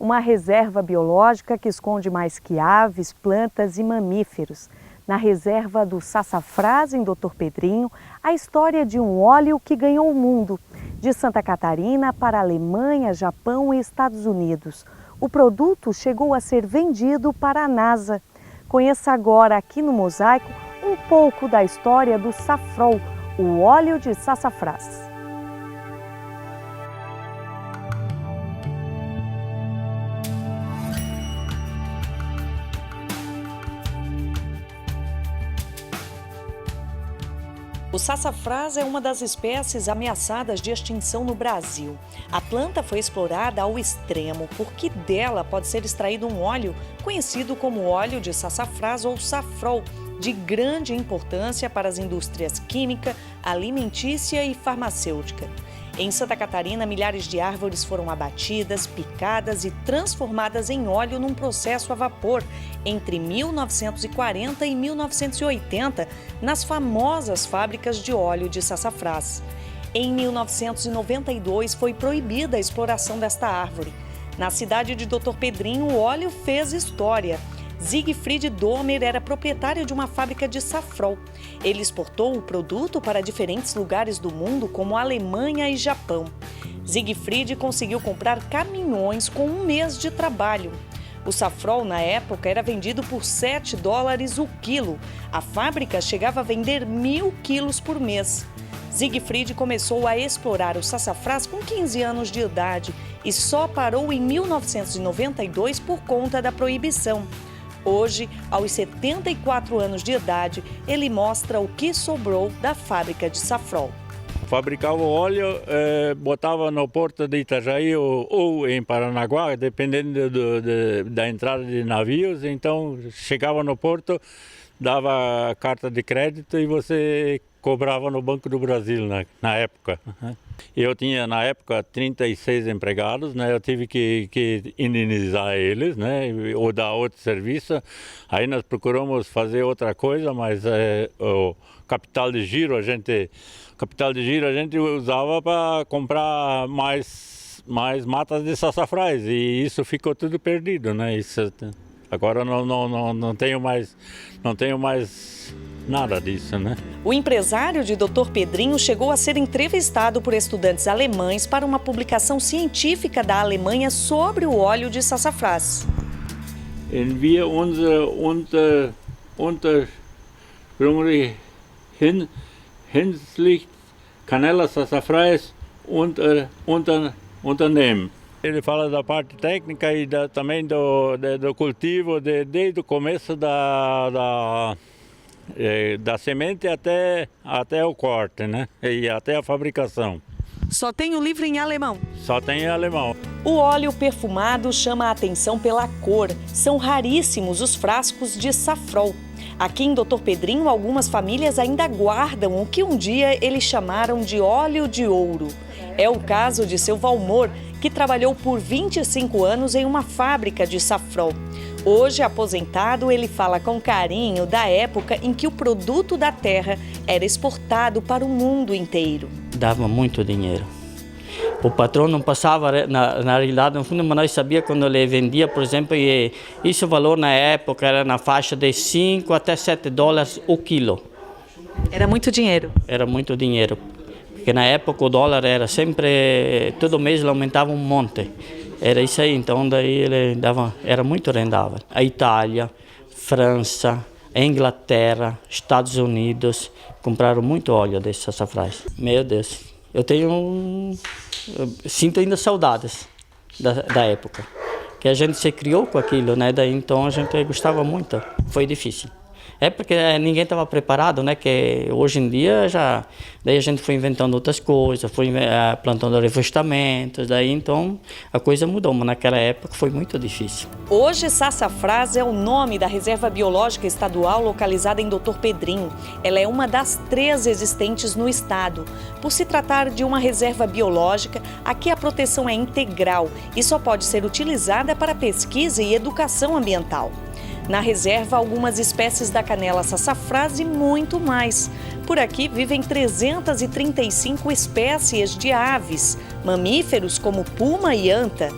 uma reserva biológica que esconde mais que aves, plantas e mamíferos. Na reserva do Sassafrás, em Doutor Pedrinho, a história de um óleo que ganhou o mundo. De Santa Catarina para a Alemanha, Japão e Estados Unidos. O produto chegou a ser vendido para a NASA. Conheça agora aqui no Mosaico um pouco da história do Safrol, o óleo de sassafrás. O sassafrás é uma das espécies ameaçadas de extinção no Brasil. A planta foi explorada ao extremo porque dela pode ser extraído um óleo conhecido como óleo de sassafrás ou safrol, de grande importância para as indústrias química, alimentícia e farmacêutica. Em Santa Catarina, milhares de árvores foram abatidas, picadas e transformadas em óleo num processo a vapor entre 1940 e 1980, nas famosas fábricas de óleo de sassafrás. Em 1992, foi proibida a exploração desta árvore. Na cidade de Doutor Pedrinho, o óleo fez história. Siegfried Domer era proprietário de uma fábrica de safrol. Ele exportou o produto para diferentes lugares do mundo, como Alemanha e Japão. Siegfried conseguiu comprar caminhões com um mês de trabalho. O safrol, na época, era vendido por $7 o quilo. A fábrica chegava a vender 1.000 quilos por mês. Siegfried começou a explorar o sassafrás com 15 anos de idade e só parou em 1992 por conta da proibição. Hoje, aos 74 anos de idade, ele mostra o que sobrou da fábrica de safrol. Fabricava o óleo, botava no porto de Itajaí ou em Paranaguá, dependendo da entrada de navios. Então, chegava no porto, dava carta de crédito e você cobrava no Banco do Brasil na época. Eu tinha, na época, 36 empregados, né? Eu tive que indenizar eles, né? Ou dar outro serviço. Aí nós procuramos fazer outra coisa, mas o capital de giro a gente usava para comprar mais matas de sassafrás e isso ficou tudo perdido, né? Isso, agora não tenho mais nada disso, né? O empresário de Doutor Pedrinho chegou a ser entrevistado por estudantes alemães para uma publicação científica da Alemanha sobre o óleo de sassafrás. Wir unsere ursprünglich hinsichtlich Canela Sassafrás Unternehmen. Ele fala da parte técnica e também do cultivo desde o começo da semente até o corte, né? E até a fabricação. Só tem o livro em alemão? Só tem em alemão. O óleo perfumado chama a atenção pela cor. São raríssimos os frascos de safrol. Aqui em Doutor Pedrinho, algumas famílias ainda guardam o que um dia eles chamaram de óleo de ouro. É o caso de seu Valmor, que trabalhou por 25 anos em uma fábrica de safrol. Hoje, aposentado, ele fala com carinho da época em que o produto da terra era exportado para o mundo inteiro. Dava muito dinheiro. O patrão não passava, na realidade, no fundo, mas nós sabíamos quando ele vendia, por exemplo, e esse valor na época era na faixa de 5 até $7 o quilo. Era muito dinheiro? Era muito dinheiro, porque na época o dólar era sempre, todo mês ele aumentava um monte. Era isso aí, então daí ele dava, era muito rendável. A Itália, França, a Inglaterra, Estados Unidos compraram muito óleo desse sassafrás. Meu Deus, eu sinto ainda saudades da época, que a gente se criou com aquilo, né? Daí então a gente gostava muito, foi difícil. É porque ninguém estava preparado, né? Que hoje em dia daí a gente foi inventando outras coisas, foi plantando reflorestamentos, daí então a coisa mudou, mas naquela época foi muito difícil. Hoje, Sassafrás é o nome da Reserva Biológica Estadual localizada em Doutor Pedrinho. Ela é uma das 3 existentes no estado. Por se tratar de uma reserva biológica, aqui a proteção é integral e só pode ser utilizada para pesquisa e educação ambiental. Na reserva, algumas espécies da canela sassafrás e muito mais. Por aqui vivem 335 espécies de aves, mamíferos como puma e anta.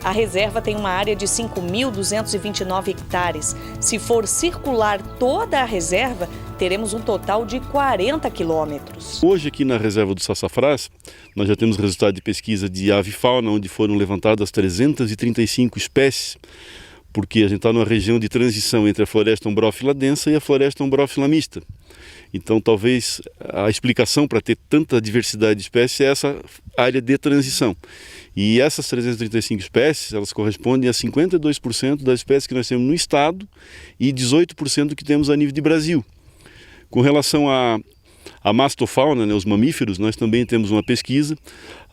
A reserva tem uma área de 5.229 hectares. Se for circular toda a reserva, teremos um total de 40 quilômetros. Hoje aqui na reserva do Sassafrás, nós já temos resultado de pesquisa de avifauna, onde foram levantadas 335 espécies, porque a gente está numa região de transição entre a floresta ombrófila densa e a floresta ombrófila mista. Então talvez a explicação para ter tanta diversidade de espécies é essa área de transição. E essas 335 espécies, elas correspondem a 52% das espécies que nós temos no estado e 18% do que temos a nível de Brasil. Com relação à mastofauna, né, os mamíferos, nós também temos uma pesquisa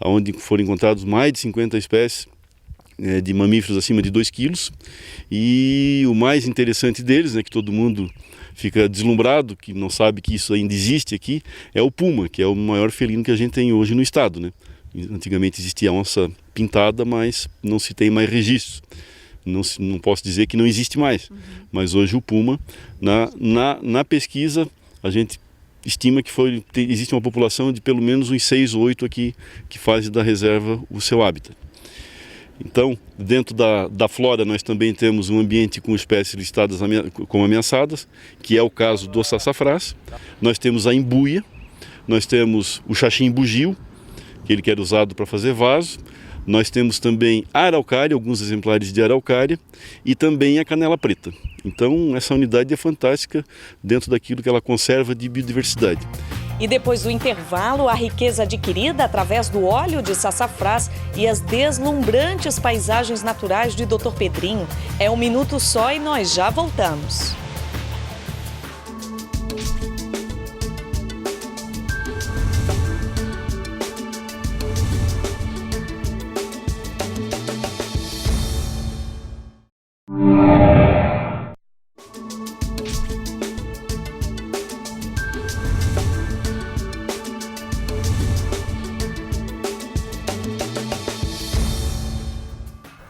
onde foram encontrados mais de 50 espécies de mamíferos acima de 2 quilos. E o mais interessante deles, né, que todo mundo fica deslumbrado, que não sabe que isso ainda existe aqui, é o puma, que é o maior felino que a gente tem hoje no estado, né? Antigamente existia a onça pintada, mas não se tem mais registros. Não posso dizer que não existe mais, mas hoje o puma, na pesquisa, a gente estima que existe uma população de pelo menos uns 6 ou 8 aqui que fazem da reserva o seu hábitat. Então, dentro da flora, nós também temos um ambiente com espécies listadas como ameaçadas, que é o caso do sassafrás. Nós temos a embuia, nós temos o xaxim-bugio, que era usado para fazer vaso. Nós temos também a araucária, alguns exemplares de araucária, e também a canela preta. Então, essa unidade é fantástica dentro daquilo que ela conserva de biodiversidade. E depois do intervalo, a riqueza adquirida através do óleo de sassafrás e as deslumbrantes paisagens naturais de Dr. Pedrinho. É um minuto só e nós já voltamos.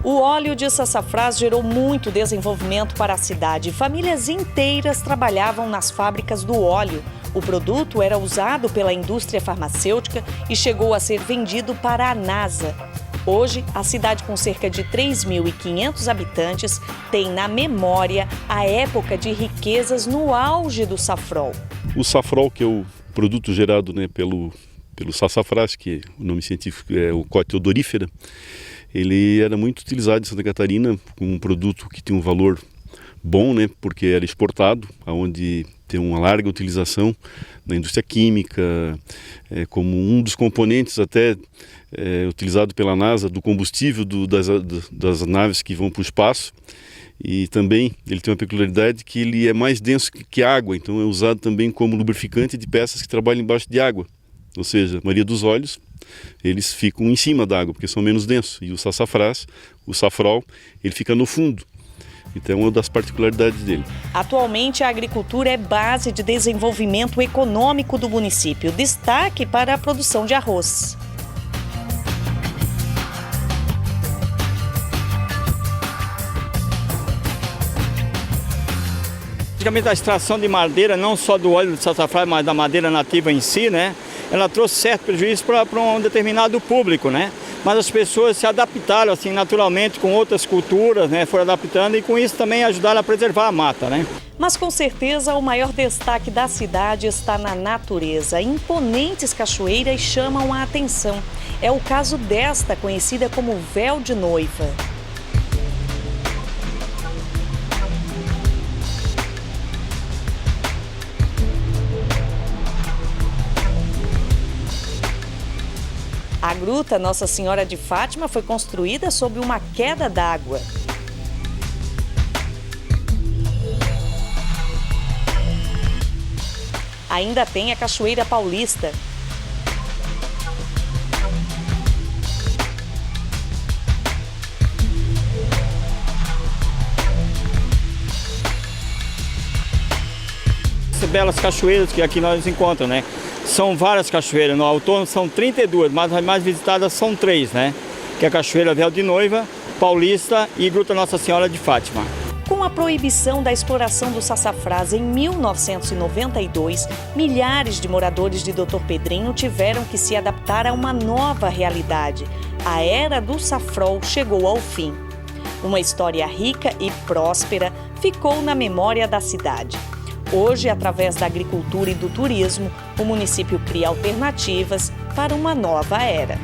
O óleo de sassafrás gerou muito desenvolvimento para a cidade. Famílias inteiras trabalhavam nas fábricas do óleo. O produto era usado pela indústria farmacêutica e chegou a ser vendido para a NASA. Hoje, a cidade com cerca de 3.500 habitantes tem na memória a época de riquezas no auge do safrol. O safrol, que é o produto gerado, né, pelo sassafrás, que o nome científico é o Cotia odorífera, ele era muito utilizado em Santa Catarina como um produto que tinha um valor bom, né, porque era exportado, onde tem uma larga utilização na indústria química, como um dos componentes até utilizado pela NASA do combustível das naves que vão para o espaço. E também ele tem uma peculiaridade que ele é mais denso que a água, então é usado também como lubrificante de peças que trabalham embaixo de água. Ou seja, a maioria dos óleos, eles ficam em cima da água, porque são menos densos. E o sassafrás, o safrol, ele fica no fundo. Então é uma das particularidades dele. Atualmente, a agricultura é base de desenvolvimento econômico do município. Destaque para a produção de arroz. Praticamente a extração de madeira, não só do óleo de sassafrás, mas da madeira nativa em si, né? Ela trouxe certo prejuízo para um determinado público, né? Mas as pessoas se adaptaram assim naturalmente com outras culturas, né? Foram adaptando e com isso também ajudaram a preservar a mata, né? Mas com certeza o maior destaque da cidade está na natureza. Imponentes cachoeiras chamam a atenção. É o caso desta, conhecida como Véu de Noiva. A gruta Nossa Senhora de Fátima foi construída sob uma queda d'água. Ainda tem a Cachoeira Paulista. Essas belas cachoeiras que aqui nós encontramos, né? São várias cachoeiras, no outono são 32, mas as mais visitadas são 3, né? Que é a Cachoeira Véu de Noiva, Paulista e Gruta Nossa Senhora de Fátima. Com a proibição da exploração do sassafrás em 1992, milhares de moradores de Doutor Pedrinho tiveram que se adaptar a uma nova realidade. A era do safrol chegou ao fim. Uma história rica e próspera ficou na memória da cidade. Hoje, através da agricultura e do turismo, o município cria alternativas para uma nova era.